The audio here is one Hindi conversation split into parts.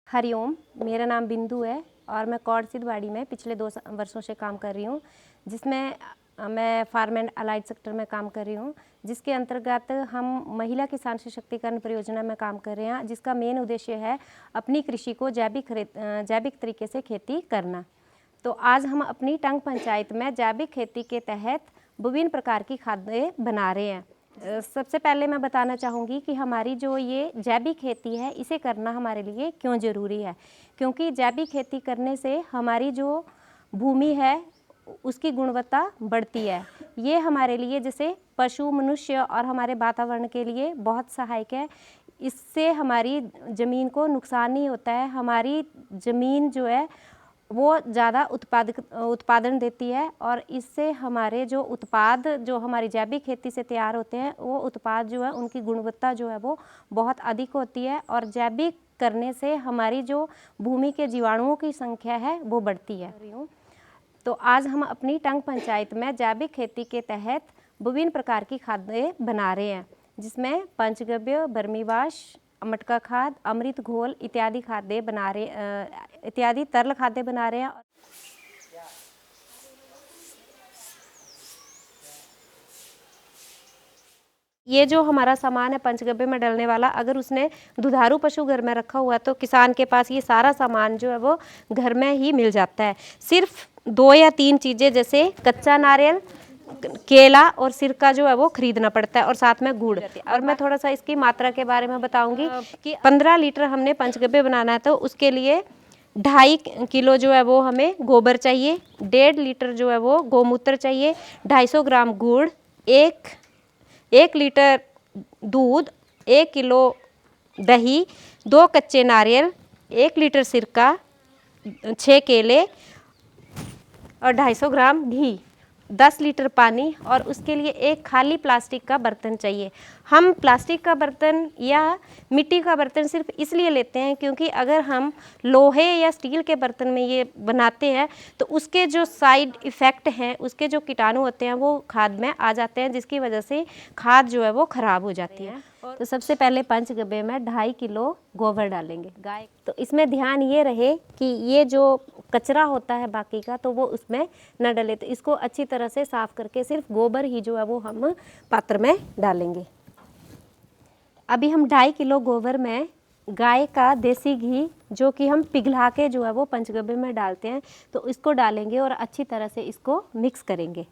हरिओम, मेरा नाम बिंदु है और मैं कौड़ सिद्धवाड़ी में पिछले 2 वर्षों से काम कर रही हूँ, जिसमें मैं फार्म एंड अलाइड सेक्टर में काम कर रही हूँ, जिसके अंतर्गत हम महिला किसान सशक्तिकरण परियोजना में काम कर रहे हैं, जिसका मेन उद्देश्य है अपनी कृषि को जैविक तरीके से खेती करना। तो आज हम अपनी टंग पंचायत में जैविक खेती के तहत विभिन्न प्रकार की खादें बना रहे हैं। सबसे पहले मैं बताना चाहूँगी कि हमारी जो ये जैविक खेती है, इसे करना हमारे लिए क्यों ज़रूरी है। क्योंकि जैविक खेती करने से हमारी जो भूमि है उसकी गुणवत्ता बढ़ती है। ये हमारे लिए जैसे पशु, मनुष्य और हमारे वातावरण के लिए बहुत सहायक है। इससे हमारी ज़मीन को नुकसान नहीं होता है। हमारी ज़मीन जो है वो ज़्यादा उत्पादन देती है और इससे हमारे जो उत्पाद जो हमारी जैविक खेती से तैयार होते हैं, वो उत्पाद जो है उनकी गुणवत्ता जो है वो बहुत अधिक होती है और जैविक करने से हमारी जो भूमि के जीवाणुओं की संख्या है वो बढ़ती है। तो आज हम अपनी टंग पंचायत में जैविक खेती के तहत विभिन्न प्रकार की खादें बना रहे हैं, जिसमें पंचगव्य, बर्मीवाश, मटका खाद, अमृत घोल इत्यादि खादें बना रहे इत्यादि तरल खादें बना रहे हैं। ये जो हमारा सामान है पंचगव्य में डलने वाला, अगर उसने दुधारू पशु घर में रखा हुआ है तो किसान के पास ये सारा सामान जो है वो घर में ही मिल जाता है। सिर्फ 2 या 3 चीज़ें जैसे कच्चा नारियल, केला और सिरका जो है वो खरीदना पड़ता है और साथ में गुड़। और मैं थोड़ा सा इसकी मात्रा के बारे में बताऊंगी कि 15 लीटर हमने पंचगव्य बनाना है तो उसके लिए 2.5 किलो जो है वो हमें गोबर चाहिए, 1.5 लीटर जो है वो गौमूत्र चाहिए, 250 ग्राम गुड़, 1 लीटर दूध, 1 किलो दही, 2 कच्चे नारियल, 1 लीटर सिरका, 6 केले और 250 ग्राम घी, 10 लीटर पानी और उसके लिए एक खाली प्लास्टिक का बर्तन चाहिए। हम प्लास्टिक का बर्तन या मिट्टी का बर्तन सिर्फ इसलिए लेते हैं क्योंकि अगर हम लोहे या स्टील के बर्तन में ये बनाते हैं तो उसके जो साइड इफ़ेक्ट हैं, उसके जो कीटाणु होते हैं वो खाद में आ जाते हैं, जिसकी वजह से खाद जो है वो ख़राब हो जाती है। तो सबसे पहले पंचगव्य में 2.5 किलो गोबर डालेंगे गाय। तो इसमें ध्यान ये रहे कि ये जो कचरा होता है बाकी का तो वो उसमें न डले। तो इसको अच्छी तरह से साफ़ करके सिर्फ गोबर ही जो है वो हम पात्र में डालेंगे। अभी हम 2.5 किलो गोबर में गाय का देसी घी जो कि हम पिघला के जो है वो पंचगव्य में डालते हैं, तो इसको डालेंगे और अच्छी तरह से इसको मिक्स करेंगे।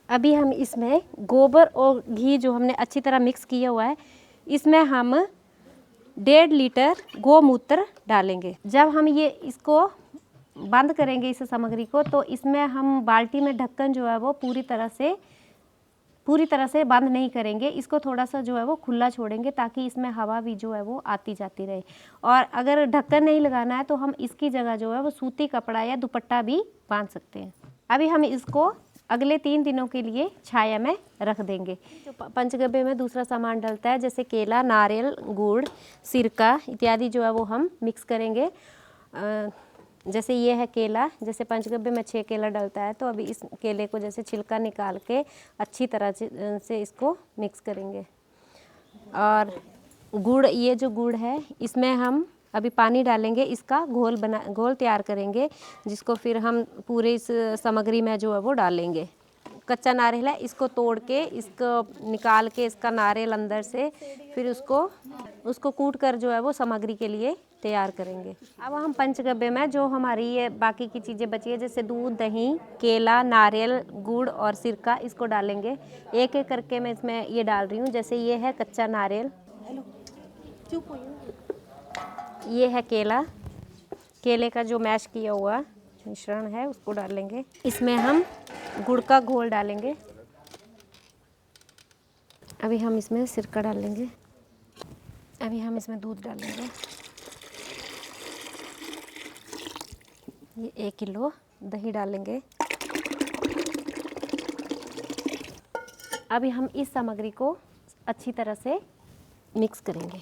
अभी हम इसमें गोबर और घी जो हमने अच्छी तरह मिक्स किया हुआ है, इसमें हम 1.5 लीटर गौमूत्र डालेंगे। जब हम ये इसको बंद करेंगे इस सामग्री को, तो इसमें हम बाल्टी में ढक्कन जो है वो पूरी तरह से बंद नहीं करेंगे। इसको थोड़ा सा जो है वो खुला छोड़ेंगे ताकि इसमें हवा भी जो है वो आती जाती रहे। और अगर ढक्कन नहीं लगाना है तो हम इसकी जगह जो है वो सूती कपड़ा या दुपट्टा भी बांध सकते हैं। अभी हम इसको अगले 3 दिनों के लिए छाया में रख देंगे। जो पंचगव्य में दूसरा सामान डलता है जैसे केला, नारियल, गुड़, सिरका इत्यादि जो है वो हम मिक्स करेंगे। जैसे ये है केला, जैसे पंचगव्य में 6 केला डलता है तो अभी इस केले को जैसे छिलका निकाल के अच्छी तरह से इसको मिक्स करेंगे। और गुड़, ये जो गुड़ है इसमें हम अभी पानी डालेंगे, इसका घोल तैयार करेंगे, जिसको फिर हम पूरे इस सामग्री में जो है वो डालेंगे। कच्चा नारियल है, इसको तोड़ के इसको निकाल के इसका नारियल अंदर से फिर उसको कूट कर जो है वो सामग्री के लिए तैयार करेंगे। अब हम पंचगव्य में जो हमारी ये बाकी की चीज़ें बची है जैसे दूध, दही, केला, नारियल, गुड़ और सिरका, इसको डालेंगे। एक एक करके मैं इसमें ये डाल रही हूँ। जैसे ये है कच्चा नारियल, ये है केला, केले का जो मैश किया हुआ मिश्रण है उसको डालेंगे। इसमें हम गुड़ का घोल डालेंगे। अभी हम इसमें सिरका डालेंगे। अभी हम इसमें दूध डालेंगे। ये 1 किलो दही डालेंगे। अभी हम इस सामग्री को अच्छी तरह से मिक्स करेंगे।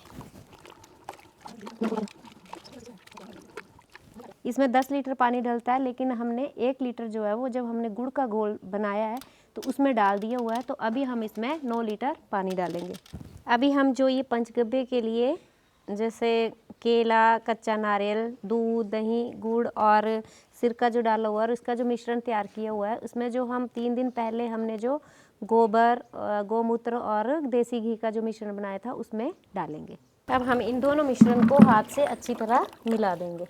इसमें 10 लीटर पानी डलता है, लेकिन हमने 1 लीटर जो है वो जब हमने गुड़ का घोल बनाया है तो उसमें डाल दिया हुआ है। तो अभी हम इसमें 9 लीटर पानी डालेंगे। अभी हम जो ये पंचगव्य के लिए जैसे केला, कच्चा नारियल, दूध, दही, गुड़ और सिरका जो डाला हुआ है और इसका जो मिश्रण तैयार किया हुआ है, उसमें जो हम 3 दिन पहले हमने जो गोबर, गौमूत्र और देसी घी का जो मिश्रण बनाया था उसमें डालेंगे। अब हम इन दोनों मिश्रण को हाथ से अच्छी तरह मिला देंगे।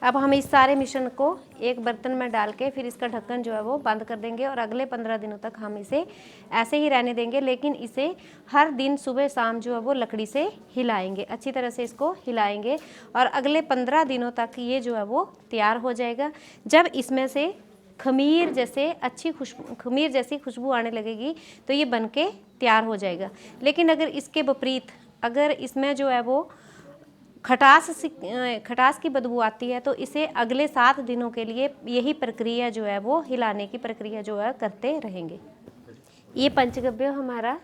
अब हम इस सारे मिश्रण को एक बर्तन में डाल के फिर इसका ढक्कन जो है वो बंद कर देंगे और अगले 15 दिनों तक हम इसे ऐसे ही रहने देंगे, लेकिन इसे हर दिन सुबह शाम जो है वो लकड़ी से हिलाएंगे, अच्छी तरह से इसको हिलाएंगे और अगले 15 दिनों तक ये जो है वो तैयार हो जाएगा। जब इसमें से खमीर जैसी खुशबू आने लगेगी तो ये बनके तैयार हो जाएगा। लेकिन अगर इसके विपरीत अगर इसमें जो है वो खटास की बदबू आती है तो इसे अगले 7 दिनों के लिए यही प्रक्रिया जो है वो हिलाने की प्रक्रिया जो है करते रहेंगे। ये पंचगव्य हमारा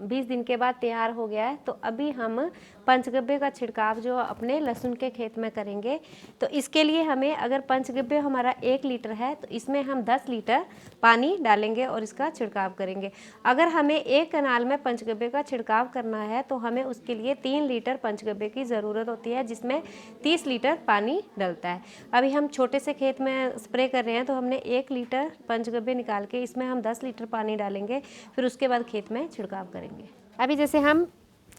20 दिन के बाद तैयार हो गया है। तो अभी हम पंचगव्य का छिड़काव जो अपने लहसुन के खेत में करेंगे। तो इसके लिए हमें, अगर पंचगव्य हमारा 1 लीटर है तो इसमें हम 10 लीटर पानी डालेंगे और इसका छिड़काव करेंगे। अगर हमें 1 कनाल में पंचगव्य का छिड़काव करना है तो हमें उसके लिए 3 लीटर पंचगव्य की ज़रूरत होती है, जिसमें 30 लीटर पानी डलता है। अभी हम छोटे से खेत में स्प्रे कर रहे हैं तो हमने 1 लीटर पंचगव्य निकाल के इसमें हम 10 लीटर पानी डालेंगे, फिर उसके बाद खेत में छिड़काव करेंगे। अभी जैसे हम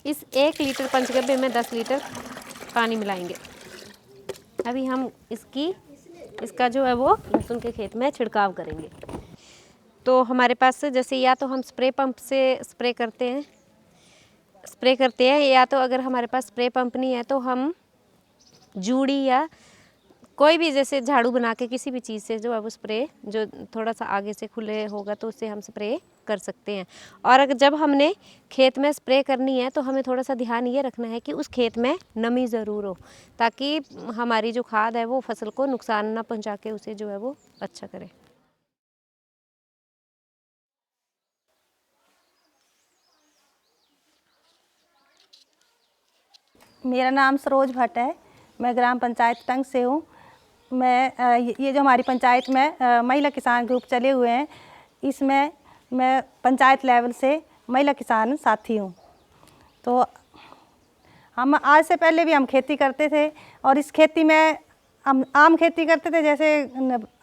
इस 1 लीटर पंचगव्य में 10 लीटर पानी मिलाएंगे। अभी हम इसका जो है वो लहसुन के खेत में छिड़काव करेंगे। तो हमारे पास जैसे या तो हम स्प्रे पंप से स्प्रे करते हैं या तो अगर हमारे पास स्प्रे पंप नहीं है तो हम जूड़ी या कोई भी जैसे झाड़ू बना के किसी भी चीज़ से जो है वो स्प्रे, जो थोड़ा सा आगे से खुले होगा तो उससे हम स्प्रे कर सकते हैं। और अगर जब हमने खेत में स्प्रे करनी है तो हमें थोड़ा सा ध्यान ये रखना है कि उस खेत में नमी ज़रूर हो, ताकि हमारी जो खाद है वो फसल को नुकसान ना पहुंचा के उसे जो है वो अच्छा करे। मेरा नाम सरोज भट्ट है। मैं ग्राम पंचायत टंग से हूँ। मैं ये जो हमारी पंचायत में महिला किसान ग्रुप चले हुए हैं, इसमें मैं पंचायत लेवल से महिला किसान साथी हूँ। तो हम आज से पहले भी हम खेती करते थे और इस खेती में हम आम खेती करते थे, जैसे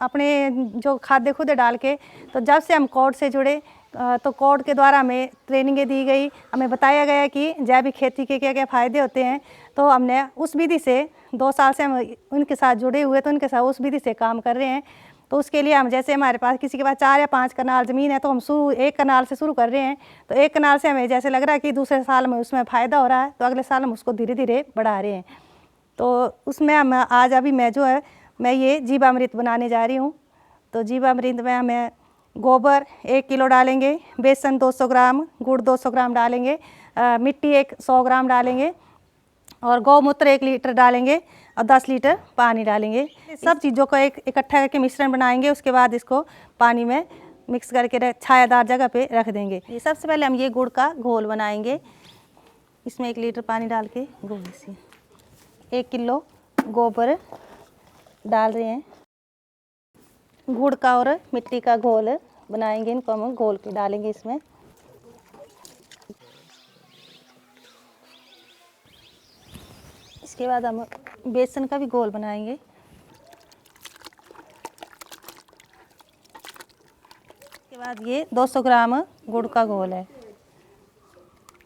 अपने जो खाद्य खुद डाल के। तो जब से हम कोर्ट से जुड़े तो कोर्ट के द्वारा हमें ट्रेनिंगें दी गई, हमें बताया गया कि जैविक खेती के क्या क्या फ़ायदे होते हैं। तो हमने उस विधि से 2 साल से हम उनके साथ जुड़े हुए, तो उनके साथ उस विधि से काम कर रहे हैं। तो उसके लिए हम, जैसे हमारे पास किसी के पास 4 या 5 कनाल ज़मीन है तो हम 1 कनाल से शुरू कर रहे हैं। तो 1 कनाल से हमें जैसे लग रहा है कि दूसरे साल में उसमें फ़ायदा हो रहा है, तो अगले साल हम उसको धीरे धीरे बढ़ा रहे हैं। तो उसमें हम आज अभी मैं ये जीवामृत बनाने जा रही हूँ। तो जीवामृत में हमें गोबर 1 किलो डालेंगे, बेसन 200 ग्राम, गुड़ 200 ग्राम डालेंगे, मिट्टी 100 ग्राम डालेंगे और गौमूत्र 1 लीटर डालेंगे और 10 लीटर पानी डालेंगे। सब चीज़ों को इकट्ठा करके मिश्रण बनाएंगे। उसके बाद इसको पानी में मिक्स करके छायादार जगह पे रख देंगे। ये सबसे पहले हम ये गुड़ का घोल बनाएंगे। इसमें 1 लीटर पानी डाल के घोल से 1 किलो गोबर डाल रहे हैं। गुड़ का और मिट्टी का घोल बनाएंगे, इनको हम घोल के डालेंगे इसमें। इसके बाद हम बेसन का भी घोल बनाएंगे। इसके बाद ये 200 ग्राम गुड़ का घोल है।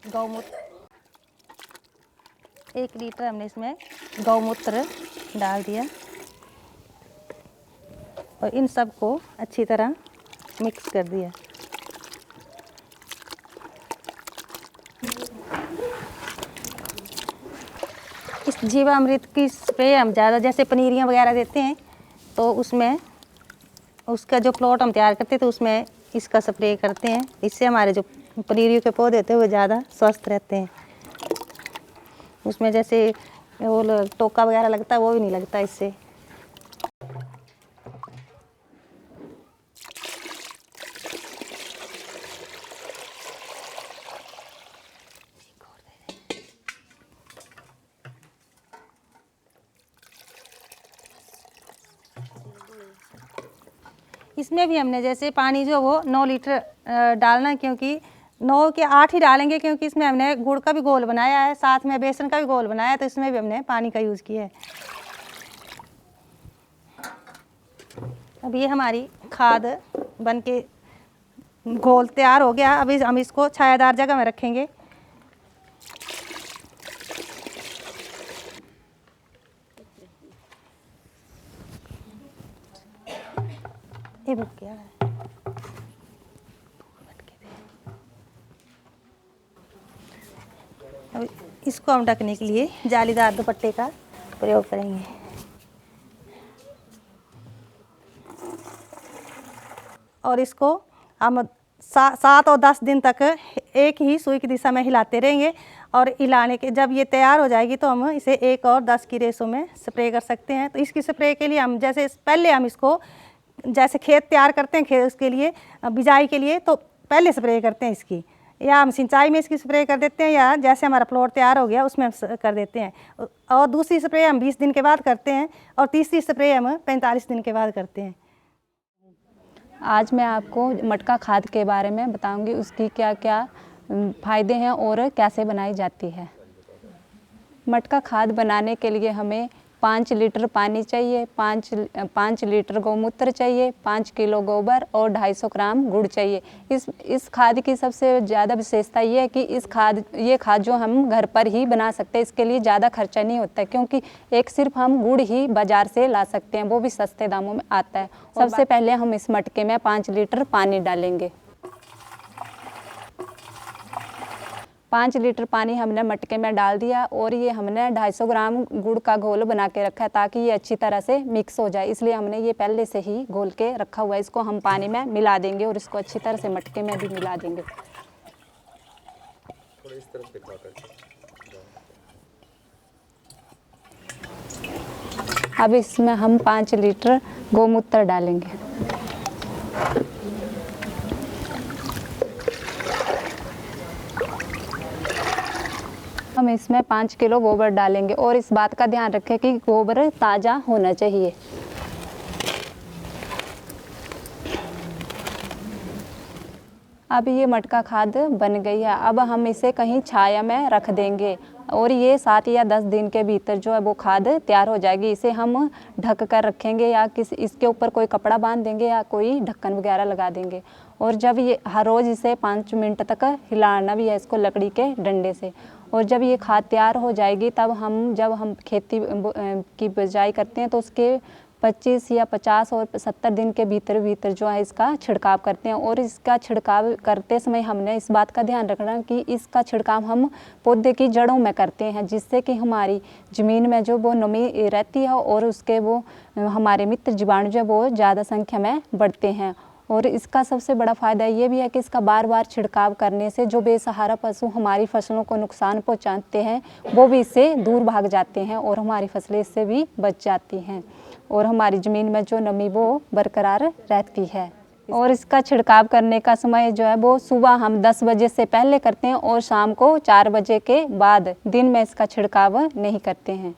गौमूत्र 1 लीटर हमने इसमें गौमूत्र डाल दिया और इन सब को अच्छी तरह मिक्स कर दिया। इस जीवामृत की स्प्रे हम ज़्यादा जैसे पनीरियाँ वगैरह देते हैं तो उसमें उसका जो प्लॉट हम तैयार करते हैं तो उसमें इसका स्प्रे करते हैं। इससे हमारे जो पनीरियों के पौधे होते हैं वो ज़्यादा स्वस्थ रहते हैं। उसमें जैसे वो टोका वगैरह लगता है वो भी नहीं लगता इससे। इसमें भी हमने जैसे पानी जो वो 9 लीटर डालना है, क्योंकि 9 के 8 ही डालेंगे, क्योंकि इसमें हमने गुड़ का भी घोल बनाया है, साथ में बेसन का भी घोल बनाया है, तो इसमें भी हमने पानी का यूज़ किया है। अब ये हमारी खाद बन के घोल तैयार हो गया। अभी हम इसको छायादार जगह में रखेंगे। ये बुक क्या है? अब इसको हम ढकने के लिए जालीदार दुपट्टे का प्रयोग करेंगे। और इसको हम 7 और 10 दिन तक एक ही सुई की दिशा में हिलाते रहेंगे। और हिलाने के जब ये तैयार हो जाएगी तो हम इसे 1 और 10 की रेशो में स्प्रे कर सकते हैं। तो इसकी स्प्रे के लिए हम जैसे पहले हम इसको जैसे खेत तैयार करते हैं, खेत उसके लिए बिजाई के लिए, तो पहले स्प्रे करते हैं इसकी, या हम सिंचाई में इसकी स्प्रे कर देते हैं, या जैसे हमारा प्लॉट तैयार हो गया उसमें हम कर देते हैं। और दूसरी स्प्रे हम 20 दिन के बाद करते हैं, और तीसरी स्प्रे हम 45 दिन के बाद करते हैं। आज मैं आपको मटका खाद के बारे में बताऊंगी, उसकी क्या क्या फ़ायदे हैं और कैसे बनाई जाती है। मटका खाद बनाने के लिए हमें 5 लीटर पानी चाहिए, 5 लीटर गौमूत्र चाहिए, 5 किलो गोबर और 250 ग्राम गुड़ चाहिए। इस खाद की सबसे ज़्यादा विशेषता ये है कि ये खाद जो हम घर पर ही बना सकते हैं, इसके लिए ज़्यादा खर्चा नहीं होता है, क्योंकि एक सिर्फ हम गुड़ ही बाज़ार से ला सकते हैं, वो भी सस्ते दामों में आता है। सबसे पहले हम इस मटके में 5 लीटर पानी डालेंगे। 5 लीटर पानी हमने मटके में डाल दिया, और ये हमने 250 ग्राम गुड़ का घोल बना के रखा है, ताकि ये अच्छी तरह से मिक्स हो जाए, इसलिए हमने ये पहले से ही घोल के रखा हुआ है। इसको हम पानी में मिला देंगे और इसको अच्छी तरह से मटके में भी मिला देंगे। अब इसमें हम 5 लीटर गौमूत्र डालेंगे। हम इसमें 5 किलो गोबर डालेंगे, और इस बात का ध्यान रखें कि गोबर ताज़ा होना चाहिए। अब ये मटका खाद बन गई है। अब हम इसे कहीं छाया में रख देंगे, और ये 7 या 10 दिन के भीतर जो है वो खाद तैयार हो जाएगी। इसे हम ढक कर रखेंगे, या इसके ऊपर कोई कपड़ा बांध देंगे, या कोई ढक्कन वगैरह लगा देंगे। और जब ये हर रोज़ इसे 5 मिनट तक हिलाना भी है इसको लकड़ी के डंडे से। और जब ये खाद तैयार हो जाएगी, तब जब हम खेती की बिजाई करते हैं, तो उसके 25 या 50 और 70 दिन के भीतर जो है इसका छिड़काव करते हैं। और इसका छिड़काव करते समय हमने इस बात का ध्यान रखना कि इसका छिड़काव हम पौधे की जड़ों में करते हैं, जिससे कि हमारी ज़मीन में जो वो नमी रहती है, और उसके वो हमारे मित्र जीवाणु जो वो ज़्यादा संख्या में बढ़ते हैं। और इसका सबसे बड़ा फ़ायदा ये भी है कि इसका बार बार छिड़काव करने से जो बेसहारा पशु हमारी फसलों को नुकसान पहुंचाते हैं, वो भी इससे दूर भाग जाते हैं, और हमारी फसलें इससे भी बच जाती हैं, और हमारी ज़मीन में जो नमी वो बरकरार रहती है। और इसका छिड़काव करने का समय जो है वो सुबह हम 10 बजे से पहले करते हैं, और शाम को 4 बजे के बाद। दिन में इसका छिड़काव नहीं करते हैं।